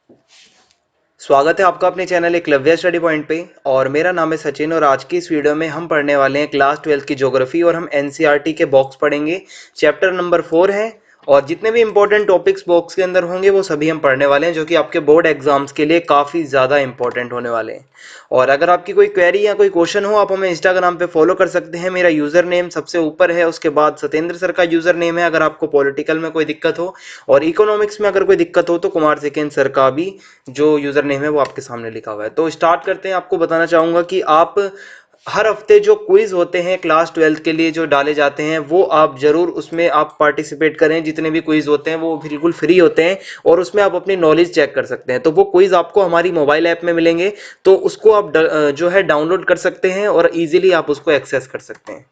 स्वागत है आपका अपने चैनल एकलव्य स्टडी पॉइंट पे। और मेरा नाम है सचिन और आज की इस वीडियो में हम पढ़ने वाले हैं क्लास 12 की ज्योग्राफी और हम एनसीईआरटी के बॉक्स पढ़ेंगे। चैप्टर नंबर 4 है और जितने भी इंपॉर्टेंट टॉपिक्स बॉक्स के अंदर होंगे वो सभी हम पढ़ने वाले हैं, जो कि आपके बोर्ड एग्जाम्स के लिए काफ़ी ज़्यादा इंपॉर्टेंट होने वाले हैं। और अगर आपकी कोई क्वेरी या कोई क्वेश्चन हो, आप हमें इंस्टाग्राम पे फॉलो कर सकते हैं। मेरा यूज़र नेम सबसे ऊपर है, उसके बाद सत्येंद्र सर का यूज़र नेम है। अगर आपको पॉलिटिकल में कोई दिक्कत हो और इकोनॉमिक्स में अगर कोई दिक्कत हो तो कुमार सेकेंद्र सर का भी जो यूज़र नेम है वो आपके सामने लिखा हुआ है। तो स्टार्ट करते हैं। आपको बताना चाहूँगा कि आप हर हफ्ते जो क्विज होते हैं क्लास 12 के लिए जो डाले जाते हैं, वो आप जरूर उसमें आप पार्टिसिपेट करें। जितने भी क्विज होते हैं वो बिल्कुल फ्री होते हैं और उसमें आप अपनी नॉलेज चेक कर सकते हैं। तो वो क्विज आपको हमारी मोबाइल ऐप में मिलेंगे, तो उसको आप जो है डाउनलोड कर सकते हैं और इजीली आप उसको एक्सेस कर सकते हैं।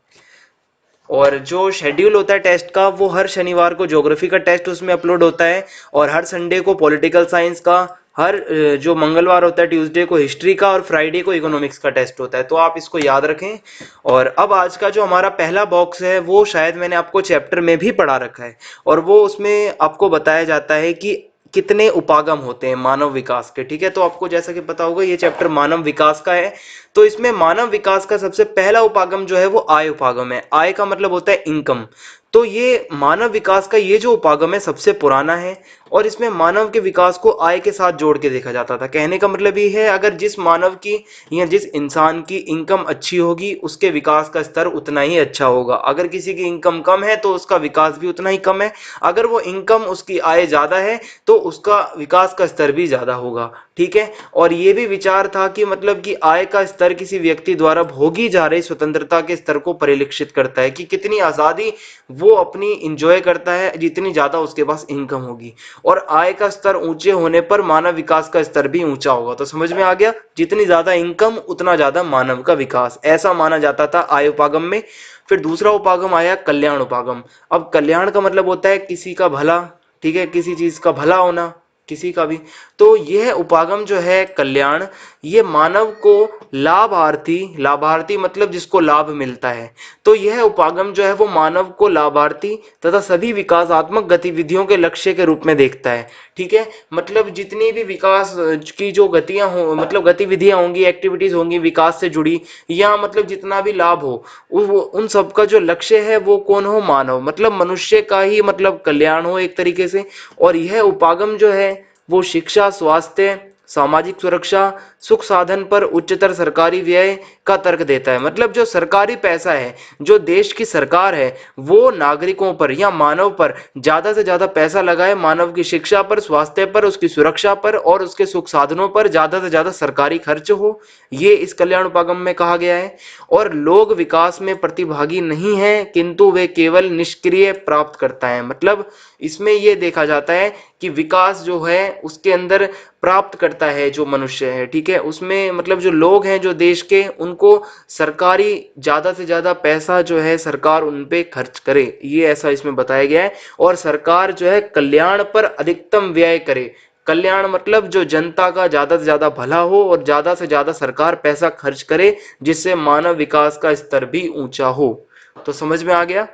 और जो शेड्यूल होता है टेस्ट का, वो हर शनिवार को ज्योग्राफी का टेस्ट उसमें अपलोड होता है और हर संडे को पॉलिटिकल साइंस का, हर जो मंगलवार होता है ट्यूसडे को हिस्ट्री का और फ्राइडे को इकोनॉमिक्स का टेस्ट होता है। तो आप इसको याद रखें। और अब आज का जो हमारा पहला बॉक्स है वो शायद मैंने आपको चैप्टर में भी पढ़ा रखा है और वो उसमें आपको बताया जाता है कि कितने उपागम होते हैं मानव विकास के। ठीक है, तो आपको जैसा कि पता होगा ये चैप्टर मानव विकास का है। तो इसमें मानव विकास का सबसे पहला उपागम जो है वो आय उपागम है। आय का मतलब होता है इनकम। तो ये मानव विकास का ये जो उपागम है सबसे पुराना है और इसमें मानव के विकास को आय के साथ जोड़ के देखा जाता था। कहने का मतलब ये है, अगर जिस मानव की या जिस इंसान की इनकम अच्छी होगी उसके विकास का स्तर उतना ही अच्छा होगा। अगर किसी की इनकम कम है तो उसका विकास भी उतना ही कम है। अगर वो इनकम उसकी आय ज्यादा है तो उसका विकास का स्तर भी ज्यादा होगा। ठीक है, और ये भी विचार था कि मतलब कि आय का स्तर किसी व्यक्ति द्वारा भोगी जा रही स्वतंत्रता के स्तर को परिलक्षित करता है कि कितनी आजादी वो अपनी इंजॉय करता है, जितनी ज्यादा उसके पास इनकम होगी। और आय का स्तर ऊंचे होने पर मानव विकास का स्तर भी ऊंचा होगा। तो समझ में आ गया, जितनी ज्यादा इनकम उतना ज्यादा मानव का विकास, ऐसा माना जाता था आय उपागम में। फिर दूसरा उपागम आया कल्याण उपागम। अब कल्याण का मतलब होता है किसी का भला। ठीक है, किसी चीज का भला होना, किसी का भी। तो यह उपागम जो है कल्याण, ये मानव को लाभार्थी, लाभार्थी मतलब जिसको लाभ मिलता है, तो यह उपागम जो है वो मानव को लाभार्थी तथा सभी विकासात्मक गतिविधियों के लक्ष्य के रूप में देखता है। ठीक है, मतलब जितनी भी विकास की जो गतियां हो, मतलब गतिविधियां होंगी, एक्टिविटीज होंगी विकास से जुड़ी, या मतलब जितना भी लाभ हो, उन सब का जो लक्ष्य है वो कौन हो? मानव, मतलब मनुष्य का ही मतलब कल्याण हो एक तरीके से। और यह उपागम जो है वो शिक्षा, स्वास्थ्य, सामाजिक सुरक्षा, सुख साधन पर उच्चतर सरकारी व्यय का तर्क देता है। मतलब जो सरकारी पैसा है, जो देश की सरकार है, वो नागरिकों पर या मानव पर ज्यादा से ज्यादा पैसा लगाए, मानव की शिक्षा पर, स्वास्थ्य पर, उसकी सुरक्षा पर और उसके सुख साधनों पर ज्यादा से ज्यादा सरकारी खर्च हो, ये इस कल्याण उपागम में कहा गया है। और लोग विकास में प्रतिभागी नहीं है किंतु वे केवल निष्क्रिय प्राप्त करता है। मतलब इसमें यह देखा जाता है कि विकास जो है उसके अंदर प्राप्त करता है जो मनुष्य है। ठीक है, उसमें मतलब जो लोग हैं जो देश के, उनको सरकारी ज्यादा से ज्यादा पैसा जो है सरकार उन पे खर्च करे, ये ऐसा इसमें बताया गया है। और सरकार जो है कल्याण पर अधिकतम व्यय करे। कल्याण मतलब जो जनता का ज्यादा से ज्यादा भला हो और ज्यादा से ज्यादा सरकार पैसा खर्च करे, जिससे मानव विकास का स्तर भी ऊंचा हो। तो समझ में आ गया।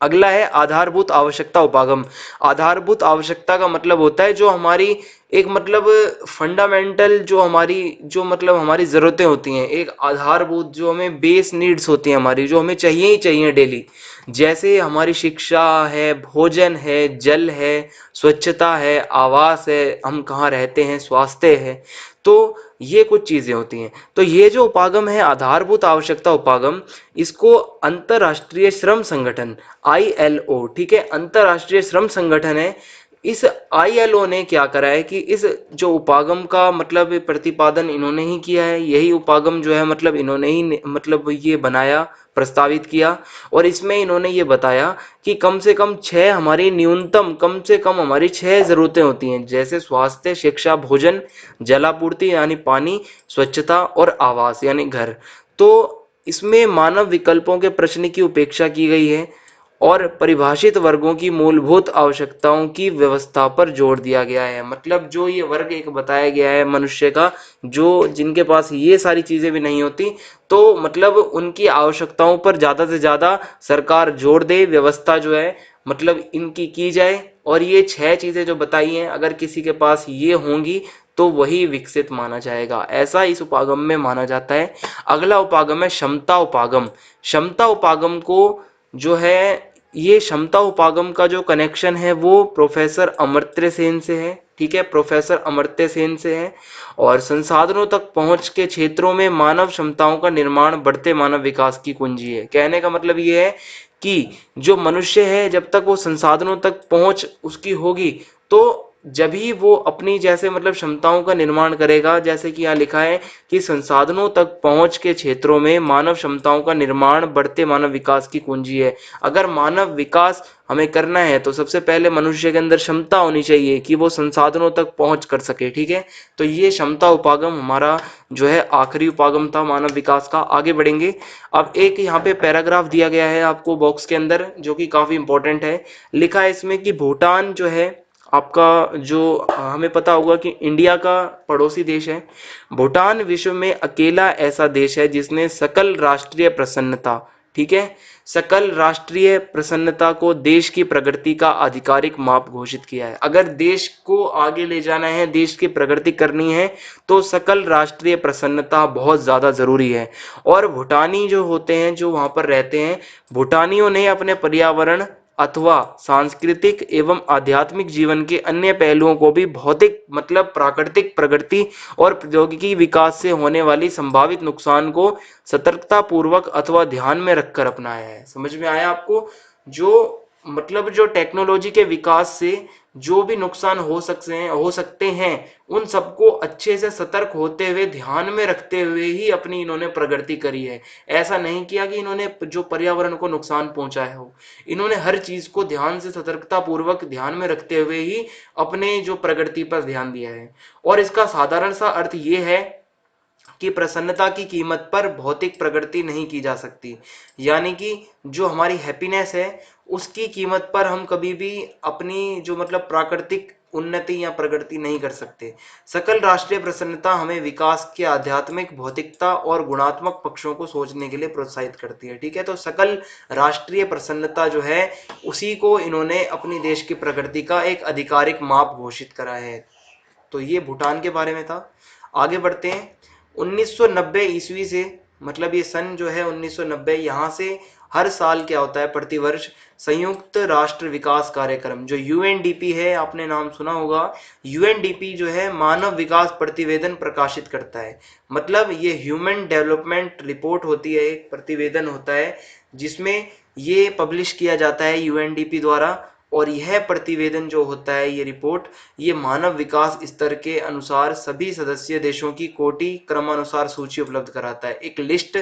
अगला है आधारभूत आवश्यकता उपागम। आधारभूत आवश्यकता का मतलब होता है जो हमारी एक मतलब फंडामेंटल, जो हमारी जो मतलब हमारी जरूरतें होती हैं, एक आधारभूत जो हमें बेस नीड्स होती हैं हमारी, जो हमें चाहिए ही चाहिए डेली। जैसे हमारी शिक्षा है, भोजन है, जल है, स्वच्छता है, आवास है, हम कहाँ रहते हैं, स्वास्थ्य है। तो ये कुछ चीजें होती हैं। तो ये जो उपागम है आधारभूत आवश्यकता उपागम, इसको अंतरराष्ट्रीय श्रम संगठन, आईएलओ, ठीक है, अंतरराष्ट्रीय श्रम संगठन है, इस आईएलओ ने क्या करा है कि इस जो उपागम का मतलब प्रतिपादन इन्होंने ही किया है। यही उपागम जो है मतलब इन्होंने ही मतलब ये बनाया, प्रस्तावित किया। और इसमें इन्होंने ये बताया कि कम से कम छह हमारी न्यूनतम, कम से कम हमारी छह जरूरतें होती हैं, जैसे स्वास्थ्य, शिक्षा, भोजन, जलापूर्ति यानी पानी, स्वच्छता और आवास यानी घर। तो इसमें मानव विकल्पों के प्रश्न की उपेक्षा की गई है और परिभाषित वर्गों की मूलभूत आवश्यकताओं की व्यवस्था पर जोर दिया गया है। मतलब जो ये वर्ग एक बताया गया है मनुष्य का, जो जिनके पास ये सारी चीजें भी नहीं होती, तो मतलब उनकी आवश्यकताओं पर ज्यादा से ज्यादा सरकार जोर दे, व्यवस्था जो है मतलब इनकी की जाए और ये 6 चीजें जो बताई हैं अगर किसी के पास ये होंगी तो वही विकसित माना जाएगा, ऐसा इस उपागम में माना जाता है। अगला उपागम है क्षमता उपागम। क्षमता उपागम को जो है, ये क्षमता उपागम का जो कनेक्शन है वो प्रोफेसर अमर्त्य सेन से है। ठीक है, प्रोफेसर अमर्त्य सेन से है। और संसाधनों तक पहुंच के क्षेत्रों में मानव क्षमताओं का निर्माण बढ़ते मानव विकास की कुंजी है। कहने का मतलब ये है कि जो मनुष्य है जब तक वो संसाधनों तक पहुंच उसकी होगी तो जब ही वो अपनी जैसे मतलब क्षमताओं का निर्माण करेगा, जैसे कि यहाँ लिखा है कि संसाधनों तक पहुंच के क्षेत्रों में मानव क्षमताओं का निर्माण बढ़ते मानव विकास की कुंजी है। अगर मानव विकास हमें करना है तो सबसे पहले मनुष्य के अंदर क्षमता होनी चाहिए कि वो संसाधनों तक पहुंच कर सके। ठीक है, तो ये क्षमता उपागम हमारा जो है आखिरी उपागम था मानव विकास का। आगे बढ़ेंगे। अब एक यहाँ पे पैराग्राफ दिया गया है आपको बॉक्स के अंदर जो कि काफी इंपॉर्टेंट है। लिखा है इसमें कि भूटान जो है आपका, जो हमें पता होगा कि इंडिया का पड़ोसी देश है, भूटान विश्व में अकेला ऐसा देश है जिसने सकल राष्ट्रीय प्रसन्नता, ठीक है, सकल राष्ट्रीय प्रसन्नता को देश की प्रगति का आधिकारिक माप घोषित किया है। अगर देश को आगे ले जाना है, देश की प्रगति करनी है तो सकल राष्ट्रीय प्रसन्नता बहुत ज्यादा जरूरी है। और भूटानी जो होते हैं, जो वहां पर रहते हैं, भूटानियों ने अपने पर्यावरण अथवा सांस्कृतिक एवं आध्यात्मिक जीवन के अन्य पहलुओं को भी भौतिक मतलब प्राकृतिक प्रगति और प्रौद्योगिकी विकास से होने वाली संभावित नुकसान को सतर्कता पूर्वक अथवा ध्यान में रखकर अपनाया है। समझ में आया आपको? जो मतलब जो टेक्नोलॉजी के विकास से जो भी नुकसान हो सकते हैं उन सबको अच्छे से सतर्क होते हुए ध्यान में रखते हुए ही अपनी इन्होंने प्रगति करी है। ऐसा नहीं किया कि इन्होंने जो पर्यावरण को नुकसान पहुंचाया हो, इन्होंने हर चीज को ध्यान से सतर्कता पूर्वक ध्यान में रखते हुए ही अपने जो प्रगति पर ध्यान दिया है। और इसका साधारण सा अर्थ ये है कि प्रसन्नता की कीमत पर भौतिक प्रगति नहीं की जा सकती। यानी कि जो हमारी हैप्पीनेस है उसकी कीमत पर हम कभी भी अपनी जो मतलब प्राकृतिक उन्नति या प्रगति नहीं कर सकते। सकल राष्ट्रीय प्रसन्नता हमें विकास के आध्यात्मिक, भौतिकता और गुणात्मक पक्षों को सोचने के लिए प्रोत्साहित करती है। ठीक है, तो सकल राष्ट्रीय प्रसन्नता जो है उसी को इन्होंने अपनी देश की प्रगति का एक आधिकारिक माप घोषित करा है। तो ये भूटान के बारे में था। आगे बढ़ते हैं। 1990 ईस्वी से मतलब ये सन जो है 1990, यहाँ से हर साल क्या होता है, प्रतिवर्ष संयुक्त राष्ट्र विकास कार्यक्रम जो यूएनडीपी है, आपने नाम सुना होगा। यूएनडीपी जो है मानव विकास प्रतिवेदन प्रकाशित करता है। मतलब ये ह्यूमन डेवलपमेंट रिपोर्ट होती है, एक प्रतिवेदन होता है जिसमें ये पब्लिश किया जाता है यूएनडीपी द्वारा। और यह प्रतिवेदन जो होता है, ये रिपोर्ट, ये मानव विकास स्तर के अनुसार सभी सदस्य देशों की कोटि क्रमानुसार सूची उपलब्ध कराता है। एक लिस्ट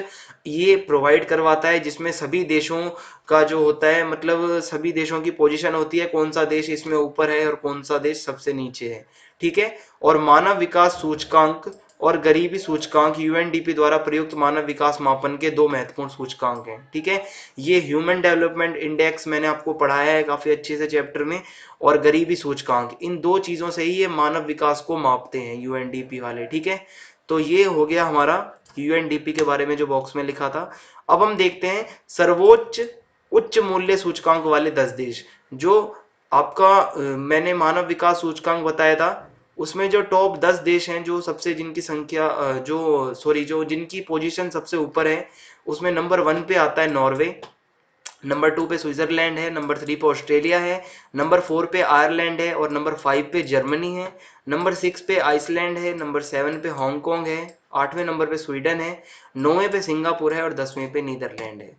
ये प्रोवाइड करवाता है जिसमें सभी देशों का जो होता है मतलब सभी देशों की पोजीशन होती है, कौन सा देश इसमें ऊपर है और कौन सा देश सबसे नीचे है। ठीक है, और मानव विकास सूचकांक और गरीबी सूचकांक यूएनडीपी द्वारा प्रयुक्त मानव विकास मापन के दो महत्वपूर्ण सूचकांक हैं। ठीक है, ये ह्यूमन डेवलपमेंट इंडेक्स मैंने आपको पढ़ाया है काफी अच्छे से चैप्टर में, और गरीबी सूचकांक, इन दो चीजों से ही ये मानव विकास को मापते हैं यूएनडीपी वाले। ठीक है, तो ये हो गया हमारा यूएनडीपी के बारे में जो बॉक्स में लिखा था। अब हम देखते हैं सर्वोच्च उच्च मूल्य सूचकांक वाले 10 देश। जो आपका मैंने मानव विकास सूचकांक बताया था, उसमें जो टॉप 10 देश हैं, जो सबसे जिनकी संख्या जो जिनकी पोजीशन सबसे ऊपर है, उसमें नंबर 1 पे आता है नॉर्वे, नंबर 2 पे स्विट्जरलैंड है, नंबर 3 पे ऑस्ट्रेलिया है, नंबर 4 पे आयरलैंड है, और नंबर 5 पे जर्मनी है, नंबर 6 पे आइसलैंड है, नंबर 7 पे हांगकांग है, 8वें नंबर पे स्वीडन है, 9वें पे सिंगापुर है और 10वें पे नीदरलैंड है।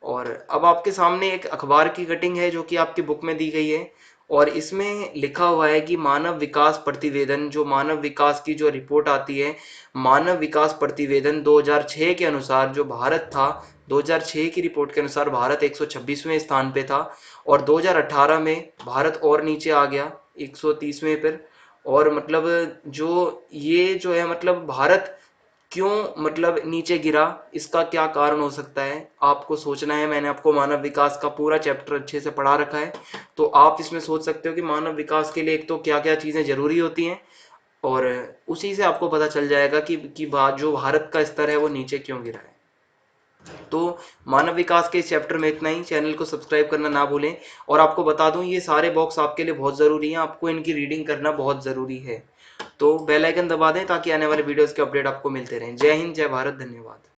और अब आपके सामने एक अखबार की कटिंग है जो कि आपकी बुक में दी गई है, और इसमें लिखा हुआ है कि मानव विकास प्रतिवेदन, जो मानव विकास की जो रिपोर्ट आती है, मानव विकास प्रतिवेदन 2006 के अनुसार जो भारत था, 2006 की रिपोर्ट के अनुसार भारत 126वें स्थान पे था, और 2018 में भारत और नीचे आ गया 130वें पर। और मतलब जो ये जो है मतलब भारत क्यों मतलब नीचे गिरा, इसका क्या कारण हो सकता है, आपको सोचना है। मैंने आपको मानव विकास का पूरा चैप्टर अच्छे से पढ़ा रखा है, तो आप इसमें सोच सकते हो कि मानव विकास के लिए एक तो क्या क्या चीजें जरूरी होती हैं, और उसी से आपको पता चल जाएगा कि बात जो भारत का स्तर है वो नीचे क्यों गिरा है। तो मानव विकास के इस चैप्टर में इतना ही। चैनल को सब्सक्राइब करना ना भूलें। और आपको बता दूं, ये सारे बॉक्स आपके लिए बहुत ज़रूरी हैं, आपको इनकी रीडिंग करना बहुत ज़रूरी है। तो बेल आइकन दबा दें ताकि आने वाले वीडियोस के अपडेट आपको मिलते रहें। जय हिंद, जय भारत, धन्यवाद।